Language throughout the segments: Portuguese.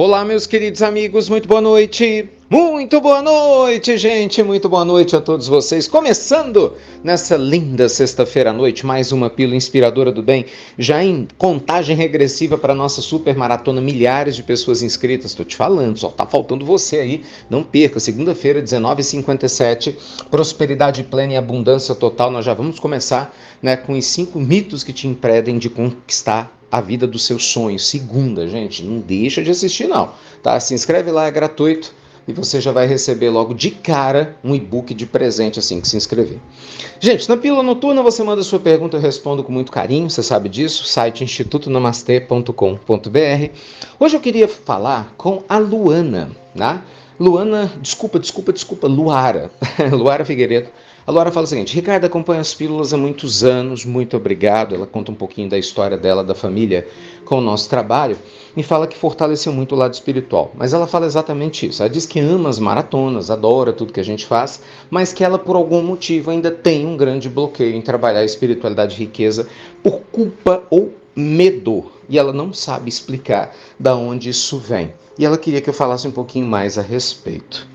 Olá, meus queridos amigos, muito boa noite. Muito boa noite, gente. Muito boa noite a todos vocês. Começando nessa linda sexta-feira à noite, mais uma pílula inspiradora do bem, já em contagem regressiva para a nossa super maratona, milhares de pessoas inscritas. Estou te falando, só tá faltando você aí. Não perca, segunda-feira, 19h57, prosperidade plena e abundância total. Nós já vamos começar, com os 5 mitos que te impedem de conquistar a vida dos seus sonhos. Segunda, gente, não deixa de assistir não, tá? Se inscreve lá, é gratuito e você já vai receber logo de cara um e-book de presente assim que se inscrever. Gente, na Pílula Noturna você manda sua pergunta, eu respondo com muito carinho, você sabe disso, site institutonamastê.com.br. Hoje eu queria falar com a Luana, né? Luara, Luara Figueiredo. A Luara fala o seguinte: Ricardo, acompanha as pílulas há muitos anos, muito obrigado. Ela conta um pouquinho da história dela, da família, com o nosso trabalho, e fala que fortaleceu muito o lado espiritual. Mas ela fala exatamente isso. Ela diz que ama as maratonas, adora tudo que a gente faz, mas que ela, por algum motivo, ainda tem um grande bloqueio em trabalhar a espiritualidade e riqueza por culpa ou medo. E ela não sabe explicar da onde isso vem. E ela queria que eu falasse um pouquinho mais a respeito.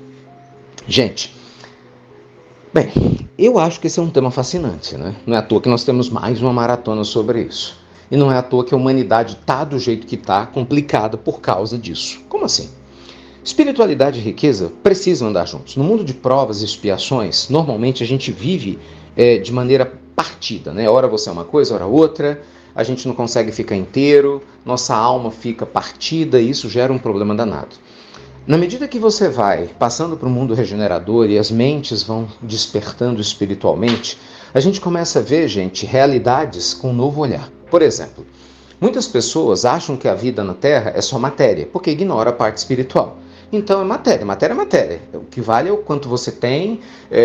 Gente, bem, eu acho que esse é um tema fascinante, né? Não é à toa que nós temos mais uma maratona sobre isso. E não é à toa que a humanidade está do jeito que está, complicada por causa disso. Como assim? Espiritualidade e riqueza precisam andar juntos. No mundo de provas e expiações, normalmente a gente vive de maneira partida, né? Ora você é uma coisa, ora outra, a gente não consegue ficar inteiro, nossa alma fica partida e isso gera um problema danado. Na medida que você vai passando para o mundo regenerador e as mentes vão despertando espiritualmente, a gente começa a ver, gente, realidades com um novo olhar. Por exemplo, muitas pessoas acham que a vida na Terra é só matéria, porque ignora a parte espiritual. Então é matéria, matéria é matéria. O que vale é o quanto você tem,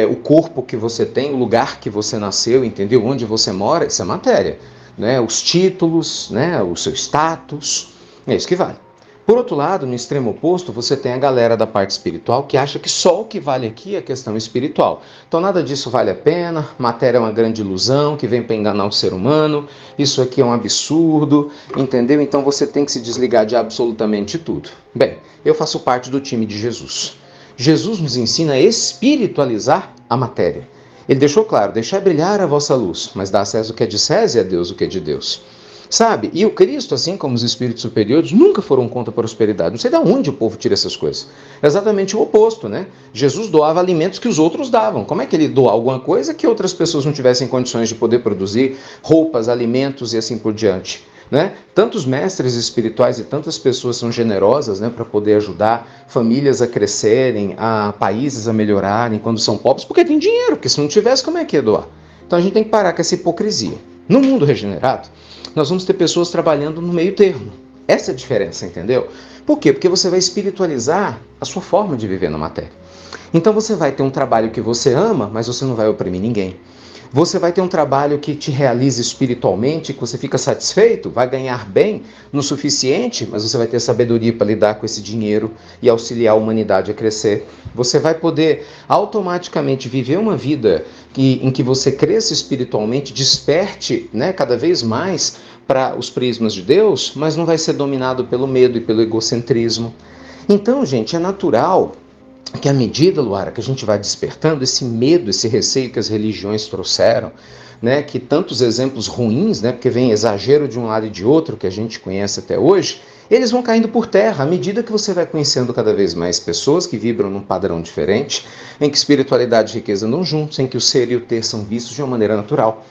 o corpo que você tem, o lugar que você nasceu, entendeu? Onde você mora, isso é matéria. Né? Os títulos, né? O seu status, é isso que vale. Por outro lado, no extremo oposto, você tem a galera da parte espiritual que acha que só o que vale aqui é a questão espiritual. Então nada disso vale a pena, matéria é uma grande ilusão que vem para enganar o ser humano, isso aqui é um absurdo, entendeu? Então você tem que se desligar de absolutamente tudo. Bem, eu faço parte do time de Jesus. Jesus nos ensina a espiritualizar a matéria. Ele deixou claro, deixai brilhar a vossa luz, mas dá a César o que é de César e a Deus o que é de Deus. Sabe? E o Cristo, assim como os espíritos superiores, nunca foram contra a prosperidade. Não sei de onde o povo tira essas coisas. É exatamente o oposto, né? Jesus doava alimentos que os outros davam. Como é que ele doa alguma coisa que outras pessoas não tivessem condições de poder produzir? Roupas, alimentos e assim por diante. Né? Tantos mestres espirituais e tantas pessoas são generosas, né, para poder ajudar famílias a crescerem, a países a melhorarem quando são pobres, porque tem dinheiro, porque se não tivesse, como é que ia doar? Então a gente tem que parar com essa hipocrisia. No mundo regenerado, nós vamos ter pessoas trabalhando no meio termo. Essa é a diferença, entendeu? Por quê? Porque você vai espiritualizar a sua forma de viver na matéria. Então você vai ter um trabalho que você ama, mas você não vai oprimir ninguém. Você vai ter um trabalho que te realiza espiritualmente, que você fica satisfeito, vai ganhar bem no suficiente, mas você vai ter sabedoria para lidar com esse dinheiro e auxiliar a humanidade a crescer. Você vai poder automaticamente viver uma vida em que você cresça espiritualmente, desperte, né, cada vez mais para os prismas de Deus, mas não vai ser dominado pelo medo e pelo egocentrismo. Então, gente, é natural que à medida, Luara, que a gente vai despertando esse medo, esse receio que as religiões trouxeram, né, que tantos exemplos ruins, né, porque vem exagero de um lado e de outro, que a gente conhece até hoje, eles vão caindo por terra à medida que você vai conhecendo cada vez mais pessoas que vibram num padrão diferente, em que espiritualidade e riqueza andam juntos, em que o ser e o ter são vistos de uma maneira natural.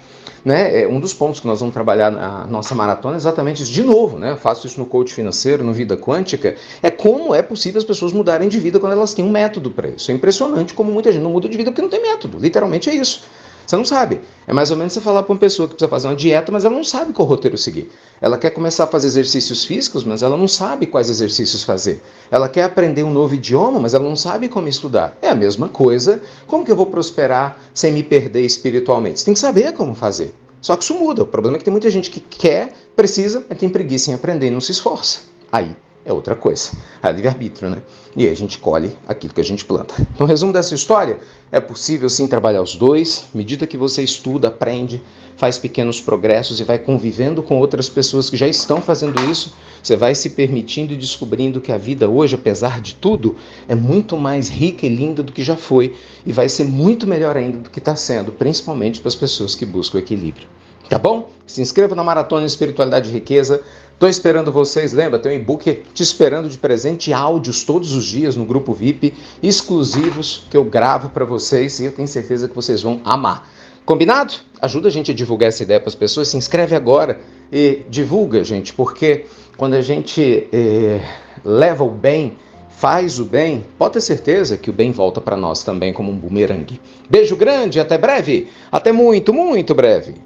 Né? Um dos pontos que nós vamos trabalhar na nossa maratona é exatamente isso. De novo, né? Eu faço isso no coach financeiro, no Vida Quântica, é como é possível as pessoas mudarem de vida quando elas têm um método para isso. É impressionante como muita gente não muda de vida porque não tem método. Literalmente é isso. Você não sabe. É mais ou menos você falar para uma pessoa que precisa fazer uma dieta, mas ela não sabe qual roteiro seguir. Ela quer começar a fazer exercícios físicos, mas ela não sabe quais exercícios fazer. Ela quer aprender um novo idioma, mas ela não sabe como estudar. É a mesma coisa. Como que eu vou prosperar sem me perder espiritualmente? Você tem que saber como fazer. Só que isso muda. O problema é que tem muita gente que quer, precisa, mas tem preguiça em aprender e não se esforça. Aí é outra coisa. É livre-arbítrio, né? E aí a gente colhe aquilo que a gente planta. Então, resumo dessa história, é possível sim trabalhar os dois, à medida que você estuda, aprende, faz pequenos progressos e vai convivendo com outras pessoas que já estão fazendo isso, você vai se permitindo e descobrindo que a vida hoje, apesar de tudo, é muito mais rica e linda do que já foi e vai ser muito melhor ainda do que está sendo, principalmente para as pessoas que buscam o equilíbrio. Tá bom? Se inscreva na Maratona Espiritualidade e Riqueza. Estou esperando vocês. Lembra, tem um e-book te esperando de presente e áudios todos os dias no grupo VIP, exclusivos, que eu gravo para vocês e eu tenho certeza que vocês vão amar. Combinado? Ajuda a gente a divulgar essa ideia para as pessoas. Se inscreve agora e divulga, gente, porque quando a gente leva o bem, faz o bem, pode ter certeza que o bem volta para nós também como um bumerangue. Beijo grande, até breve, até muito, muito breve.